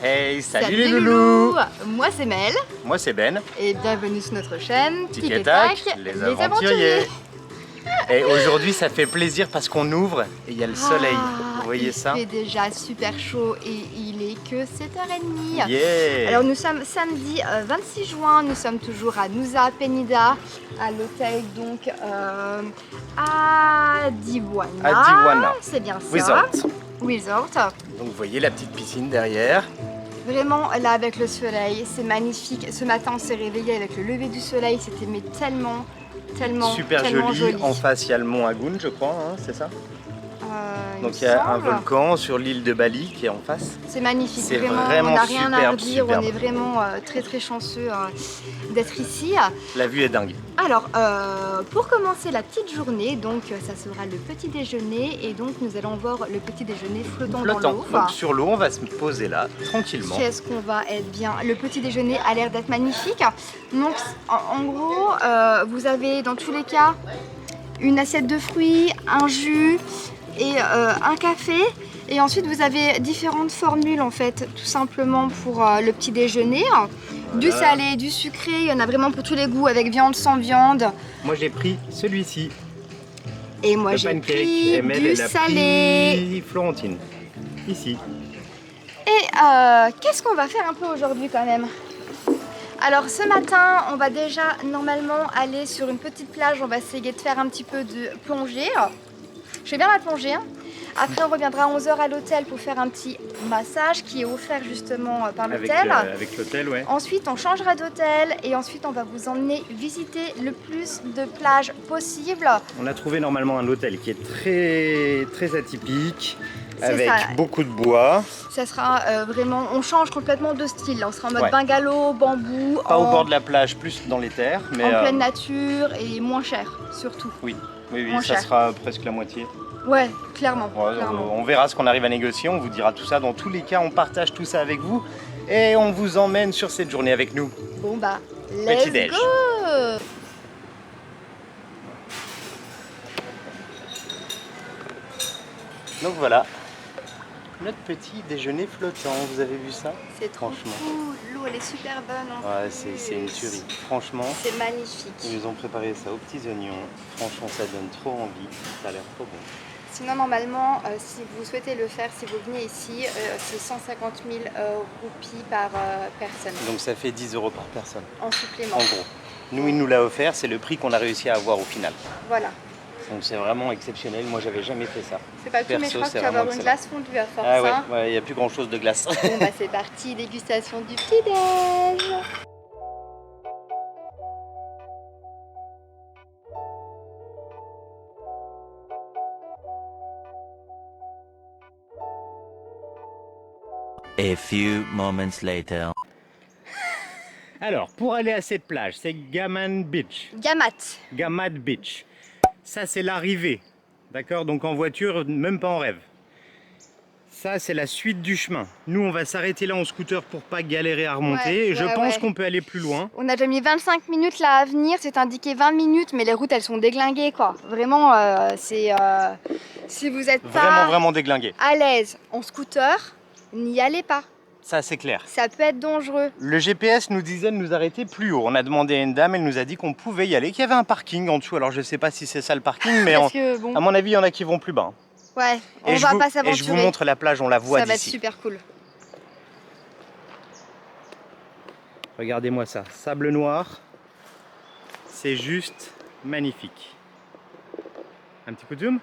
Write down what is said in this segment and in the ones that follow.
Hey, salut les loulous. Moi c'est Mel. Moi c'est Ben. Et bienvenue sur notre chaîne Tic et tac, les aventuriers. Et aujourd'hui ça fait plaisir parce qu'on ouvre et il y a le soleil. Vous voyez ça? Il fait déjà super chaud et il est que 7h30. Yeah. Alors nous sommes samedi 26 juin, nous sommes toujours à Nusa Penida, à l'hôtel donc à Diwana. À Diwana. C'est bien ça. Resort. Donc vous voyez la petite piscine derrière. Vraiment là avec le soleil, c'est magnifique. Ce matin on s'est réveillé avec le lever du soleil, c'était mais tellement super joli. En face il y a le mont Agoun je crois, hein, c'est ça? Donc il y a un volcan sur l'île de Bali qui est en face. C'est magnifique, c'est vraiment on n'a rien à redire, on est vraiment très chanceux d'être ici. La vue est dingue. Alors pour commencer la petite journée, donc ça sera le petit déjeuner et donc nous allons voir le petit déjeuner flottant dans l'eau. Donc sur l'eau on va se poser là tranquillement. Qu'est-ce qu'on va être bien. Le petit déjeuner a l'air d'être magnifique. Donc en gros vous avez dans tous les cas une assiette de fruits, un jus et un café, et ensuite vous avez différentes formules en fait tout simplement pour le petit déjeuner. Voilà. Du salé, du sucré, il y en a vraiment pour tous les goûts, avec viande, sans viande. Moi j'ai pris celui-ci. Et moi j'ai pris du salé. Florentine, ici. Et qu'est-ce qu'on va faire un peu aujourd'hui quand même? Alors ce matin, on va déjà normalement aller sur une petite plage, on va essayer de faire un petit peu de plongée. Je fais bien la plongée. Après on reviendra à 11h à l'hôtel pour faire un petit massage qui est offert justement par l'hôtel. Avec l'hôtel, ouais. Ensuite on changera d'hôtel et ensuite on va vous emmener visiter le plus de plages possible. On a trouvé normalement un hôtel qui est très atypique. Avec beaucoup de bois. Ça sera vraiment, on change complètement de style. Là, on sera en mode bungalow, bambou. Pas au bord de la plage, plus dans les terres. Mais en pleine nature et moins cher surtout. Oui, ça sera presque la moitié. Ouais, clairement. On verra ce qu'on arrive à négocier, on vous dira tout ça. Dans tous les cas, on partage tout ça avec vous. Et on vous emmène sur cette journée avec nous. Bon bah, let's go! Donc voilà. Notre petit déjeuner flottant, vous avez vu ça? C'est trop cool, l'eau elle est super bonne. Ouais, c'est une tuerie, franchement. C'est magnifique. Ils nous ont préparé ça aux petits oignons, franchement ça donne trop envie, ça a l'air trop bon. Sinon normalement, si vous souhaitez le faire, si vous venez ici, c'est 150 000 roupies par personne. Donc ça fait 10 € par personne. En supplément. En gros. Nous il nous l'a offert, c'est le prix qu'on a réussi à avoir au final. Voilà. Donc c'est vraiment exceptionnel, moi j'avais jamais fait ça. C'est pas tout, mais je crois que tu vas avoir une glace fondue à force. Ah ouais, il n'y a plus grand chose de glace. Bon bah c'est parti, dégustation du petit-déj. A few moments later. Alors, pour aller à cette plage, c'est Gaman Beach. Gamat Beach. Ça, c'est l'arrivée. D'accord? Donc en voiture, même pas en rêve. Ça, c'est la suite du chemin. Nous, on va s'arrêter là en scooter pour pas galérer à remonter. Je pense qu'on peut aller plus loin. On a déjà mis 25 minutes là à venir. C'est indiqué 20 minutes, mais les routes, elles sont déglinguées, quoi. Vraiment, c'est... si vous êtes pas vraiment déglingué. À l'aise en scooter, n'y allez pas. Ça, c'est clair. Ça peut être dangereux. Le GPS nous disait de nous arrêter plus haut. On a demandé à une dame, elle nous a dit qu'on pouvait y aller, qu'il y avait un parking en dessous. Alors, je sais pas si c'est ça le parking, mais à mon avis, il y en a qui vont plus bas. Ouais, on va pas s'aventurer. Et je vous montre la plage, on la voit d'ici. Ça va être super cool. Regardez-moi ça, sable noir. C'est juste magnifique. Un petit coup de zoom.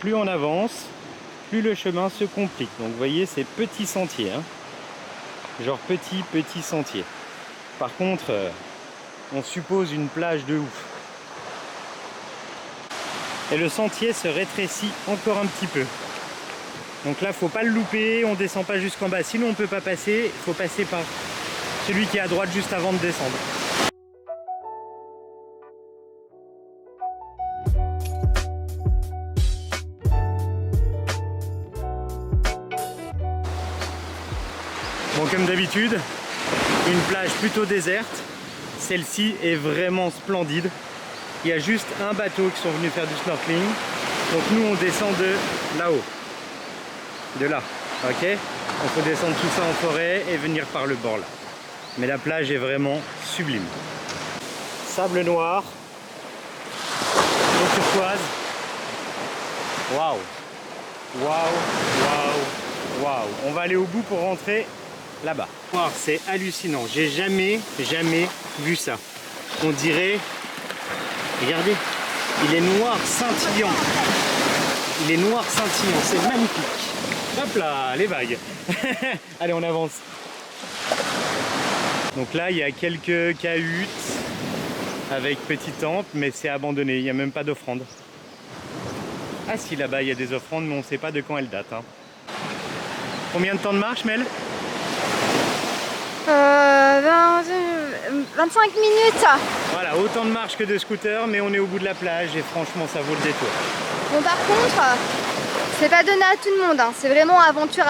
Plus on avance, plus le chemin se complique. Donc vous voyez, c'est petit sentier, hein. Genre petit sentier. Par contre, on suppose une plage de ouf. Et le sentier se rétrécit encore un petit peu. Donc là, faut pas le louper, on descend pas jusqu'en bas, sinon on peut pas passer. Il faut passer par celui qui est à droite juste avant de descendre. Bon, comme d'habitude, une plage plutôt déserte. Celle-ci est vraiment splendide. Il y a juste un bateau qui sont venus faire du snorkeling. Donc nous on descend de là-haut. de là, ok? Il faut descendre tout ça en forêt et venir par le bord là. Mais la plage est vraiment sublime. Sable noir, eau turquoise. Waouh! Waouh! Waouh! Waouh! On va aller au bout pour rentrer là-bas. C'est hallucinant, j'ai jamais vu ça. On dirait, regardez, il est noir scintillant. Il est noir scintillant, c'est magnifique. Hop là, les vagues. Allez, on avance. Donc là, il y a quelques cahutes avec petit temple, mais c'est abandonné, il n'y a même pas d'offrande. Ah si, là-bas, il y a des offrandes, mais on ne sait pas de quand elles datent. Hein. Combien de temps de marche, Mel? 25 minutes. Voilà, autant de marche que de scooter, mais on est au bout de la plage et franchement, ça vaut le détour. Bon, par contre, c'est pas donné à tout le monde, hein. C'est vraiment aventure.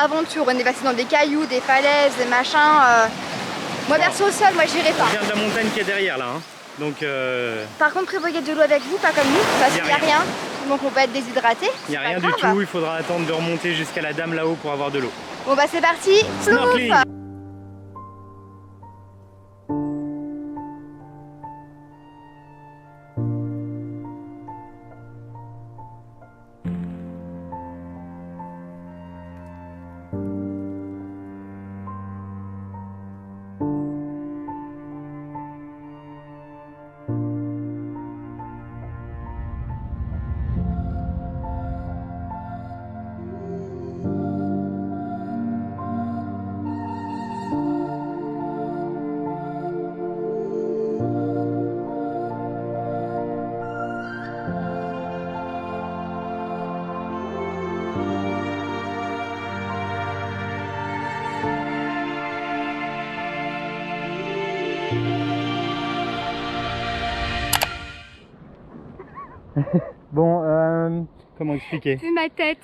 On est passé dans des cailloux, des falaises, des machins. Moi, perso, seul, moi, j'irai pas. On vient de la montagne qui est derrière, là. Hein. Donc, Par contre, prévoyez de l'eau avec vous, pas comme nous, parce qu'il n'y a rien. Donc, on peut être déshydraté. Il n'y a rien du tout, il faudra attendre de remonter jusqu'à la dame là-haut pour avoir de l'eau. Bon, bah, c'est parti. Snorkeling. Bon, comment expliquer? C'est ma tête.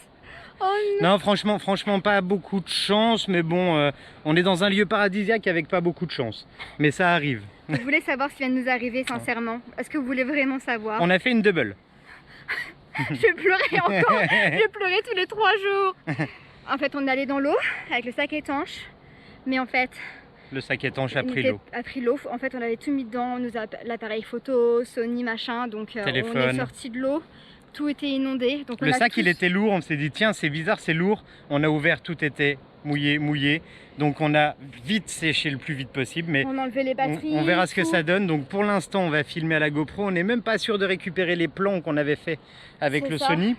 Oh non, franchement pas beaucoup de chance, mais bon, on est dans un lieu paradisiaque avec pas beaucoup de chance. Mais ça arrive. Vous voulez savoir ce qui vient de nous arriver, sincèrement? Est-ce que vous voulez vraiment savoir? On a fait une double. Je vais pleurer encore. Je vais pleurer tous les 3 jours. En fait, on est allé dans l'eau avec le sac étanche, mais en fait... Le sac étanche a pris l'eau. A pris l'eau. En fait, on avait tout mis dedans. On nous a l'appareil photo, Sony, machin. Donc, on est sorti de l'eau. Tout était inondé. Donc, le sac, il était lourd. On s'est dit, tiens, c'est bizarre, c'est lourd. On a ouvert, tout était mouillé. Donc, on a vite séché le plus vite possible. Mais on a enlevé les batteries. On verra ce que ça donne. Donc, pour l'instant, on va filmer à la GoPro. On n'est même pas sûr de récupérer les plans qu'on avait fait avec le Sony.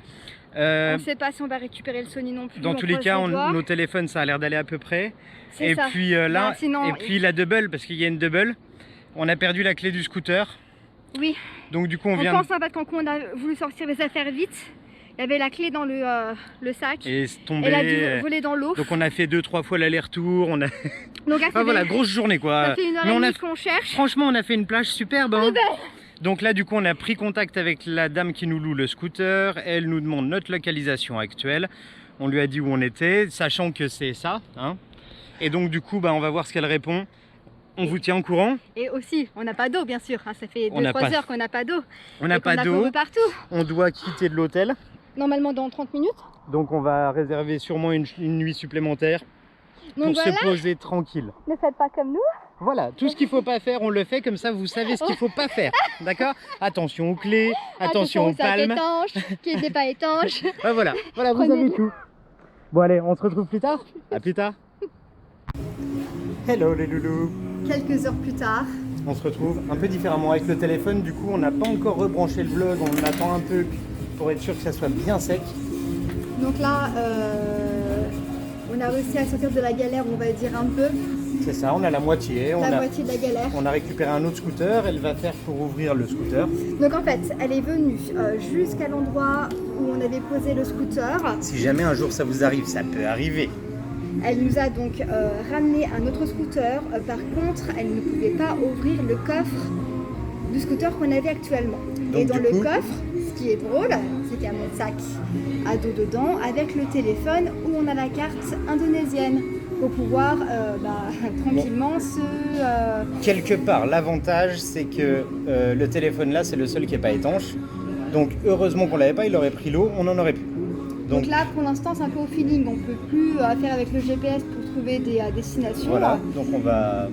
On ne sait pas si on va récupérer le Sony non plus. Dans tous les cas, nos téléphones, ça a l'air d'aller à peu près. Et ça. puis là, et puis la double, parce qu'il y a une double, on a perdu la clé du scooter. Oui. Donc du coup, on pense en fait quand on a voulu sortir les affaires vite, il y avait la clé dans le sac. Et c'est tombé. Elle a dû voler dans l'eau. Donc on a fait 2-3 fois l'aller-retour. On a. Donc voilà, grosse journée quoi. Ça fait 1 heure et demie qu'on cherche. Franchement, on a fait une plage superbe. Hein. Donc là, du coup, on a pris contact avec la dame qui nous loue le scooter. Elle nous demande notre localisation actuelle. On lui a dit où on était, sachant que c'est ça. Hein. Et donc, du coup, on va voir ce qu'elle répond. On vous tient au courant. Et aussi, on n'a pas d'eau, bien sûr. Hein. Ça fait 2-3 heures qu'on n'a pas d'eau. On n'a pas d'eau. Partout. On doit quitter de l'hôtel. Normalement, dans 30 minutes. Donc, on va réserver sûrement une nuit supplémentaire. Donc pour se poser tranquille. Ne faites pas comme nous. Voilà, tout ce qu'il ne faut pas faire, on le fait, comme ça vous savez ce qu'il ne faut pas faire. D'accord? Attention aux clés, attention aux palmes. Étanche, qui n'était pas étanche. Voilà, vous avez tout. Bon allez, on se retrouve plus tard. À plus tard. Hello les loulous. Quelques heures plus tard. On se retrouve un peu différemment avec le téléphone. Du coup, on n'a pas encore rebranché le vlog. On attend un peu pour être sûr que ça soit bien sec. Donc là, on a réussi à sortir de la galère, on va dire un peu. C'est ça, on a la moitié. Moitié de la galère. On a récupéré un autre scooter, elle va faire pour ouvrir le scooter. Donc en fait, elle est venue jusqu'à l'endroit où on avait posé le scooter. Si jamais un jour ça vous arrive, ça peut arriver. Elle nous a donc ramené un autre scooter. Par contre, elle ne pouvait pas ouvrir le coffre du scooter qu'on avait actuellement. Donc, et dans le coffre, ce qui est drôle, c'est qu'il y a mon sac à dos dedans avec le téléphone où on a la carte indonésienne pour pouvoir tranquillement se... Quelque part, l'avantage c'est que le téléphone là c'est le seul qui n'est pas étanche. Donc heureusement qu'on l'avait pas, il aurait pris l'eau, on en aurait plus. Donc là, pour l'instant, c'est un peu au feeling. On peut plus faire avec le GPS pour trouver des destinations. Voilà, donc on va...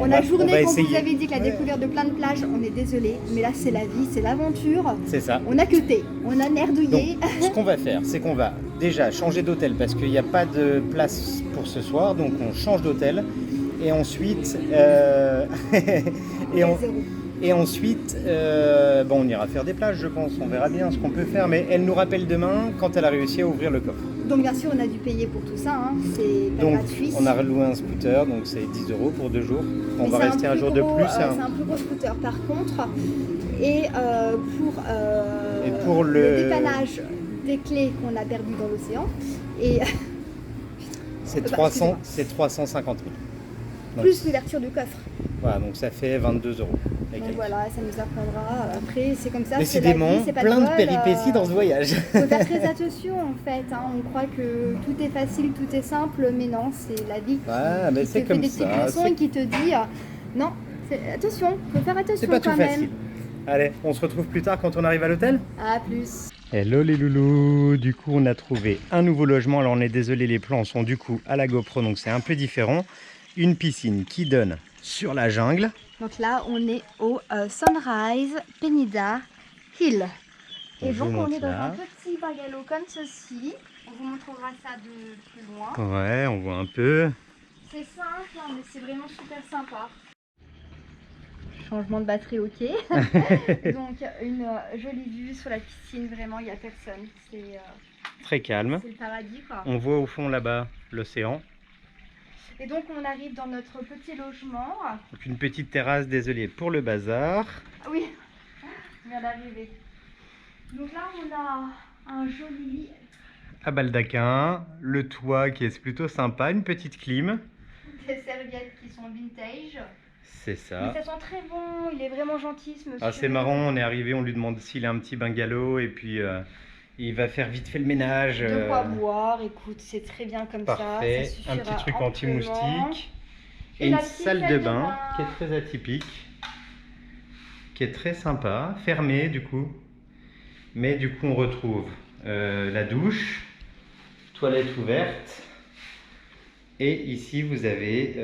La journée, quand vous avez dit que la découverte de plein de plages, on est désolé, mais là c'est la vie, c'est l'aventure. C'est ça. On a queuté, on a nerdouillé. Donc, ce qu'on va faire, c'est qu'on va déjà changer d'hôtel parce qu'il n'y a pas de place pour ce soir, donc on change d'hôtel et ensuite, bon, on ira faire des plages, je pense. On verra bien ce qu'on peut faire, mais elle nous rappelle demain quand elle a réussi à ouvrir le coffre. Donc bien sûr, on a dû payer pour tout ça, hein. C'est pas gratuit. On a loué un scooter, donc c'est 10 € pour 2 jours. On va rester un jour de plus. C'est un plus gros scooter par contre. Et pour le dépannage des clés qu'on a perdues dans l'océan. Et c'est 350 000. Donc, plus l'ouverture du coffre. Voilà, donc ça fait 22 €. Donc voilà, ça nous apprendra. Après, c'est comme ça. Décidément, c'est plein de péripéties dans ce voyage. Il faut faire très attention en fait. Hein. On croit que tout est facile, tout est simple, mais non, c'est la vie qui te fait des petits poissons et qui te dit non, attention, il faut faire attention c'est pas quand tout même. Facile. Allez, on se retrouve plus tard quand on arrive à l'hôtel. À plus. Hello les loulous, du coup on a trouvé un nouveau logement. Alors on est désolé, les plans sont du coup à la GoPro, donc c'est un peu différent. Une piscine qui donne sur la jungle. Donc là, on est au Sunrise Penida Hill. Et donc, on est dans un petit bungalow comme ceci. On vous montrera ça de plus loin. Ouais, on voit un peu. C'est simple, hein, mais c'est vraiment super sympa. Changement de batterie, ok. Donc, une jolie vue sur la piscine. Vraiment, il n'y a personne. C'est très calme. C'est le paradis, quoi. On voit au fond là-bas l'océan. Et donc on arrive dans notre petit logement. Donc une petite terrasse, désolé pour le bazar. Oui, on vient d'arriver. Donc là on a un joli lit. À baldaquin, le toit qui est plutôt sympa, une petite clim. Des serviettes qui sont vintage. C'est ça. Mais ça sent très bon, il est vraiment gentil ce monsieur. Ah, c'est marrant, on est arrivé, on lui demande s'il a un petit bungalow et puis il va faire vite fait le ménage. De quoi boire, écoute, c'est très bien comme parfait. Ça. Un petit truc anti-moustique. Et une salle de bain qui est très atypique, qui est très sympa, fermée du coup. Mais du coup on retrouve la douche, toilette ouverte. Et ici vous avez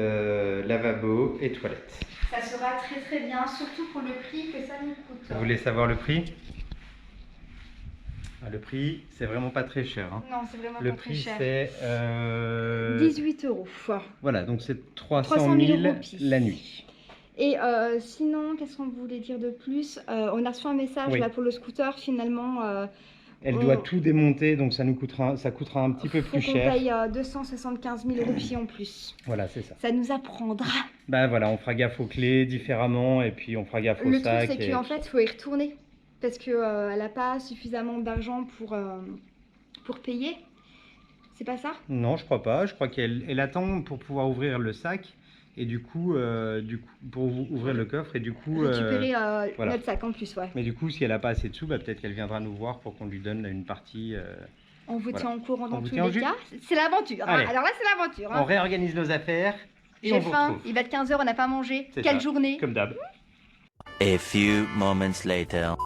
lavabo et toilette. Ça sera très très bien, surtout pour le prix que ça nous coûte. Vous voulez savoir le prix ? Le prix, c'est vraiment pas très cher. Hein. Non, c'est vraiment pas très cher. Le prix, c'est 18 €. Voilà, donc c'est 300 000 la nuit. Et sinon, qu'est-ce qu'on voulait dire de plus? On a reçu un message là pour le scooter, finalement. Elle doit tout démonter, donc ça coûtera un petit peu plus cher. On paye 275 000 € en plus. Voilà, c'est ça. Ça nous apprendra. Bah voilà, on fera gaffe aux clés différemment et puis on fera gaffe au sac. Le truc, c'est qu'en fait, il faut y retourner. Parce qu'elle n'a pas suffisamment d'argent pour payer. C'est pas ça? Non, je crois pas. Je crois qu'elle attend pour pouvoir ouvrir le sac et du coup pour ouvrir le coffre et du coup récupérer notre sac en plus, ouais. Mais du coup, si elle n'a pas assez de sous, bah, peut-être qu'elle viendra nous voir pour qu'on lui donne une partie. On vous tient au courant dans tous les cas. C'est l'aventure. Hein. Alors là, c'est l'aventure. Hein. On réorganise nos affaires et on vous retrouve. Il va être 15 h, on n'a pas mangé. Quelle journée? Comme d'hab. A few moments later.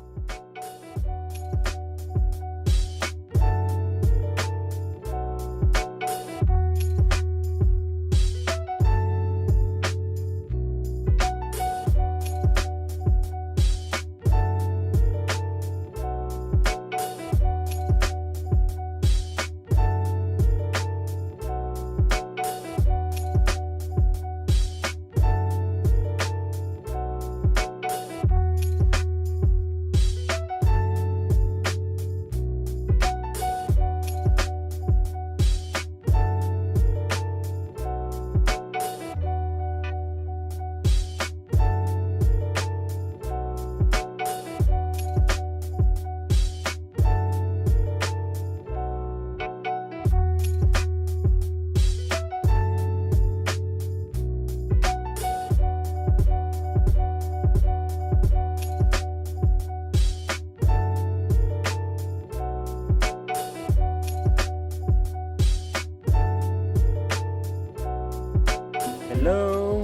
Hello.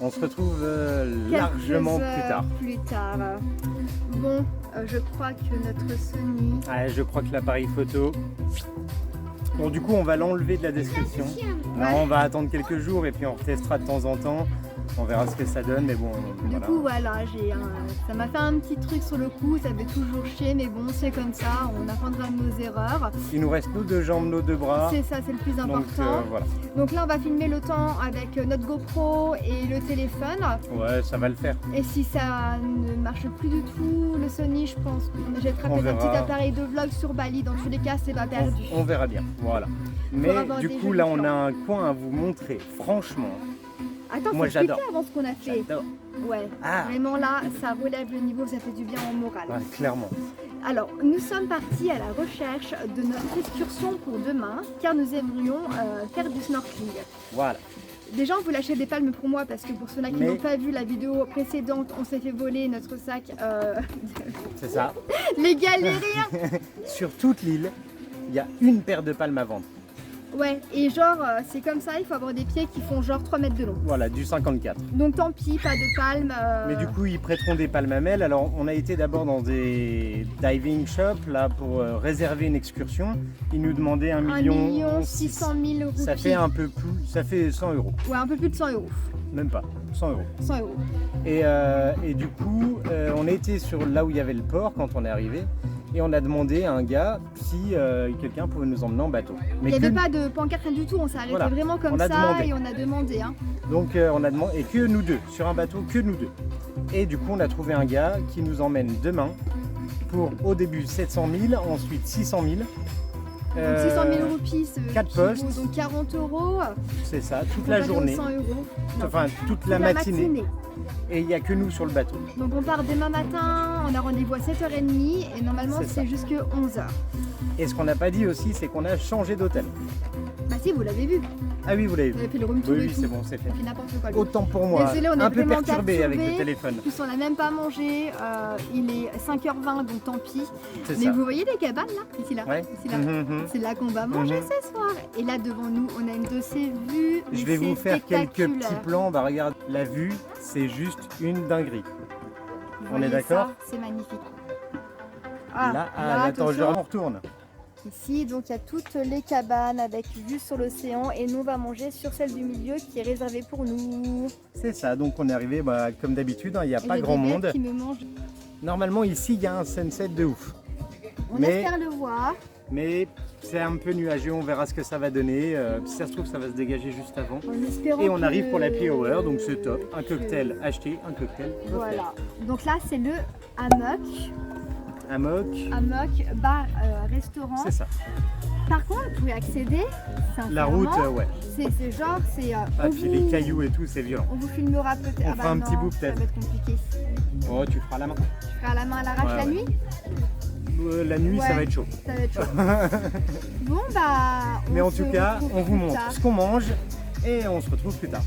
On se retrouve largement plus tard. Bon, je crois que notre Sony... Ouais, je crois que l'appareil photo... Bon, du coup, on va l'enlever de la description. Ouais. Alors, on va attendre quelques jours et puis on retestera de temps en temps. On verra ce que ça donne, mais bon, Du coup, voilà, ça m'a fait un petit truc sur le coup, ça fait toujours chier, mais bon, c'est comme ça, on apprendra de nos erreurs. Il nous reste nos 2 jambes, nos 2 bras. C'est ça, c'est le plus important. Donc, voilà. Donc là, on va filmer le temps avec notre GoPro et le téléphone. Ouais, ça va le faire. Et si ça ne marche plus du tout, le Sony, je pense qu'on jettera peut-être un petit appareil de vlog sur Bali. Dans tous les cas, c'est pas perdu. On verra bien, voilà. Mais du coup, là, on a un coin à vous montrer, franchement. Attends, moi j'adore. Avant ce qu'on a fait. J'adore. Ouais, vraiment là, ça relève le niveau, ça fait du bien au moral. Ouais, clairement. Alors, nous sommes partis à la recherche de notre excursion pour demain, car nous aimerions faire du snorkeling. Voilà. Déjà, on vous lâchez des palmes pour moi, parce que pour ceux-là qui n'ont pas vu la vidéo précédente, on s'est fait voler notre sac. C'est ça. Les galériens. Sur toute l'île, il y a une paire de palmes à vendre. Ouais, et genre, c'est comme ça, il faut avoir des pieds qui font genre 3 mètres de long. Voilà, du 54. Donc tant pis, pas de palmes. Mais du coup, ils prêteront des palmes à mêle. Alors, on a été d'abord dans des diving shops là, pour réserver une excursion. Ils nous demandaient 1 600 000 euros. Ça fait un peu plus, ça fait 100 euros. Ouais, un peu plus de 100 euros. Même pas, 100 euros. 100 euros. Et du coup, on a été sur là où il y avait le port quand on est arrivé. Et on a demandé à un gars si quelqu'un pouvait nous emmener en bateau. Mais il n'y avait pas de pancarte, rien du tout, on s'est arrêté vraiment comme ça demandé. Et on a demandé. Hein. Donc on a demandé, et que nous deux, sur un bateau, que nous deux. Et du coup on a trouvé un gars qui nous emmène demain pour au début 700 000, ensuite 600 000. Donc 600 000 roupies, 4 postes. Donc 40 euros. C'est ça, toute la journée. 100 euros. Non, enfin toute la matinée. Et il n'y a que nous sur le bateau. Donc on part demain matin, on a rendez-vous à 7h30 et normalement c'est jusque 11h. Et ce qu'on n'a pas dit aussi, c'est qu'on a changé d'hôtel. Bah si, vous l'avez vu. Ah oui, vous l'avez vu. Vous avez fait le room tour oui, c'est bon, c'est fait. N'importe quoi. Autant pour moi, désolé, on est un peu perturbé avec le En téléphone. plus, on n'a même pas mangé, il est 5h20, donc tant pis. Mais ça. vous voyez les cabanes là, ici là, ouais. ici, là. C'est là qu'on va manger ce soir. Et là devant nous, on a une de ces vues. Je vais vous faire quelques petits plans. Bah regarde, la vue, c'est juste une dinguerie. On est d'accord? C'est magnifique. Là, attends, on retourne. Ici, donc il y a toutes les cabanes avec vue sur l'océan et nous on va manger sur celle du milieu qui est réservée pour nous. C'est ça, donc on est arrivé comme d'habitude, il n'y a pas grand monde. Qui me mange. Normalement ici il y a un sunset de ouf. On espère le voir. Mais c'est un peu nuageux, on verra ce que ça va donner. Si ça se trouve ça va se dégager juste avant. Et on arrive pour l'happy hour, donc c'est top. Un cocktail acheté, un cocktail offert. Voilà, donc là c'est le hammock. Hammock, bar, restaurant. C'est ça. Par contre, vous pouvez accéder. La route, ouais. C'est genre, c'est. Puis les cailloux et tout, c'est violent. On vous filmera peut-être. On fera un petit bout peut-être. Ça va être compliqué. Oh, tu feras à la main. Tu feras à la main à l'arrache la nuit. La nuit, ça va être chaud. Ça va être chaud. Bon, bah. Mais en tout cas, on vous montre ce qu'on mange et on se retrouve plus tard.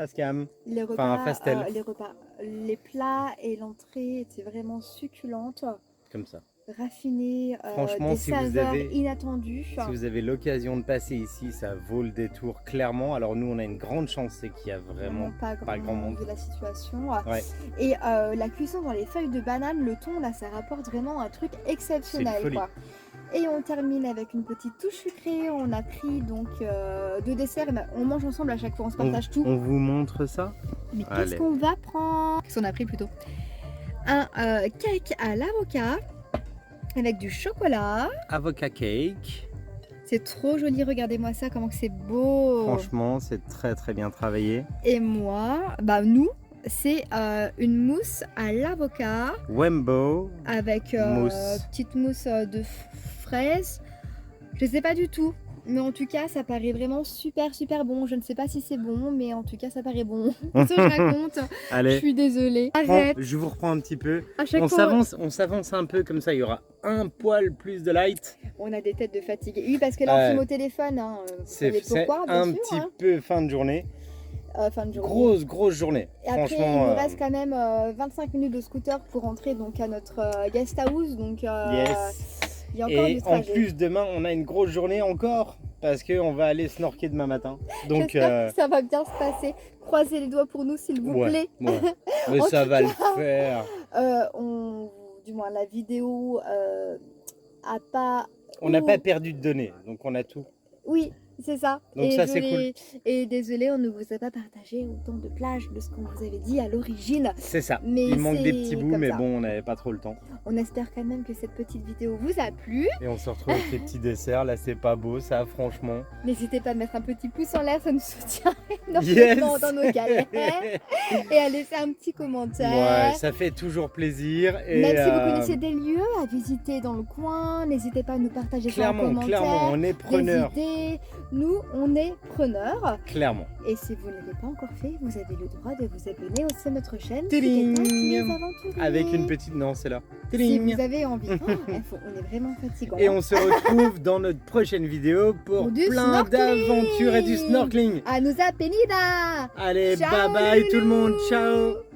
face cam, les repas, enfin face tel. les plats et l'entrée étaient vraiment succulentes. Comme ça. raffiné, Franchement, des si vous saveurs avez- inattendues. Si vous avez l'occasion de passer ici, ça vaut le détour clairement. Alors nous, on a une grande chance, c'est qu'il y a vraiment pas grand monde. De la situation. Ouais. Et la cuisson dans les feuilles de banane, le thon, là, ça rapporte vraiment un truc exceptionnel. folie. Quoi. Et on termine avec une petite touche sucrée. On a pris donc 2 desserts. On mange ensemble à chaque fois, on se partage tout. On vous montre ça? Mais qu'est-ce qu'on va prendre? Qu'est-ce qu'on a pris plutôt? Un cake à l'avocat avec du chocolat. Avocat cake. C'est trop joli, regardez-moi ça, comment que c'est beau. Franchement, c'est très très bien travaillé. Et moi, nous, c'est une mousse à l'avocat. Wembo. Avec Mousse. petite mousse de fraises. Je sais pas du tout. Mais en tout cas, ça paraît vraiment super super bon. Je ne sais pas si c'est bon, mais en tout cas, ça paraît bon. Qu'est-ce que je raconte? Allez. Je suis désolée. Arrête. Je vous reprends un petit peu. À chaque On fois, s'avance un peu comme ça. Il y aura un poil plus de light. on a des têtes de fatigue. Oui, parce que là, on filme au téléphone. Hein. Vous savez pourquoi, bien un sûr, petit hein. peu fin de journée. Fin de journée. Grosse journée. Et après, Franchement, il nous reste quand même 25 minutes de scooter pour rentrer donc à notre guest house. Donc, yes. il y a encore Et du en trajet. plus, demain, on a une grosse journée encore. Parce qu'on va aller snorker demain matin. Donc, j'espère que ça va bien se passer. Croisez les doigts pour nous, s'il vous plaît. Ouais. Mais En ça tout va cas, le faire. Du moins, la vidéo a pas... On n'a pas perdu de données. Donc, on a tout. Oui, c'est ça. Donc et ça, c'est cool. Et désolé, on ne vous a pas partagé autant de plages de ce qu'on vous avait dit à l'origine. C'est ça. Mais il manque des c'est petits bouts, comme mais ça. bon, on n'avait pas trop le temps. On espère quand même que cette petite vidéo vous a plu. Et on se retrouve avec les petits desserts. Là, c'est pas beau, ça, franchement. N'hésitez pas à mettre un petit pouce en l'air, ça nous soutient énormément dans nos galères. Et à laisser un petit commentaire. Ouais, ça fait toujours plaisir. Et Même si vous connaissez des lieux à visiter dans le coin, n'hésitez pas à nous partager ça en commentaire. Clairement, on est preneurs. Nous, on est preneurs. Clairement. Et si vous ne l'avez pas encore fait, vous avez le droit de vous abonner aussi à notre chaîne. Tiding. Les Aventuriers. Avec une petite... Non, c'est là. Si Tiding. vous avez envie. On est vraiment fatigants. Et on se retrouve dans notre prochaine vidéo pour du plein snorkeling. d'aventures et du snorkeling. À nous a penida. Allez, Ciao, bye bye les tout le monde. loulous. Ciao.